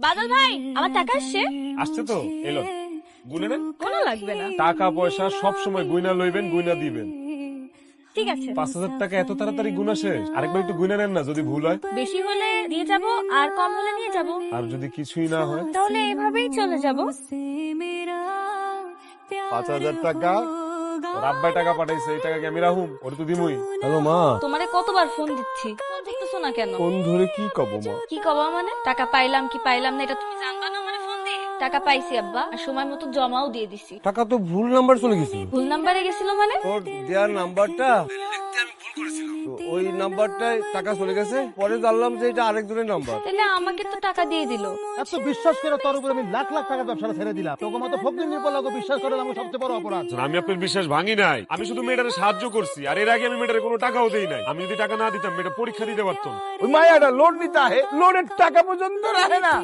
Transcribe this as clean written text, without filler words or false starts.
বাদল ভাই, আমার টাকা আসছে। আসছে তো এলো, গুনে নেন। কোনো লাগবে না। টাকা পয়সা সব সময় গুইনা লইবেন, গুইনা দিবেন। ঠিক আছে। 5,000 টাকা এত তাড়াতাড়ি গুনা শেষ? আরেকবার একটু গুনে নেন না, যদি ভুল হয়। বেশি হলে দিয়ে যাব, আর কম হলে নিয়ে যাব। আর যদি কিছুই না হয়? তাহলে এইভাবেই চলে যাব। 5,000 টাকা ওর আব্বাই টাকা পাঠাইছে, এই টাকা কি আমি রাহুম? ওর তো দিমুই। হ্যালো মা। তোমারে কতবার ফোন দিচ্ছি, ফোন ধরতেছো না কেন? ফোন ধরে কি কব মা? কি কবা মানে? টাকা পাইলাম কি পাইলাম না এটা তুমি জানবা না মানে ফোন দিয়ে? টাকা পাইছি আব্বা, আর সময় মতো জমাও দিয়ে দিছি। টাকা তো ভুল নাম্বার চলে গেছে। ভুল নাম্বারে গেছিল মানে? তোর দেওয়ার নাম্বারটা লিখতে আমি ভুল করেছিলাম, তো ওই নাম্বারটায় টাকা চলে গেছে। পরে জানলাম যে এটা আরেকজনের নাম্বার। তাহলে আমাকে তো টাকা দিয়ে দিল। এত বিশ্বাস করে তোর উপর আমি লাখ লাখ টাকার ব্যবসাটা ছেড়ে দিলাম, তোকে মতো ফকির নির্বলাকে বিশ্বাস করে আমার সবচেয়ে বড় অপরাধ। আমি আপনার বিশ্বাস ভাঙি নাই, আমি শুধু মেয়েটারে সাহায্য করছি। আর এর আগে আমি মেয়েটারে কোনো টাকাও দেই নাই। আমি যদি টাকা না দিতাম মেয়েটা পরীক্ষা দিতে পারতো না। ওই মায়াটা লোন নিতে আহে, লোনের টাকা পর্যন্ত রাখে না।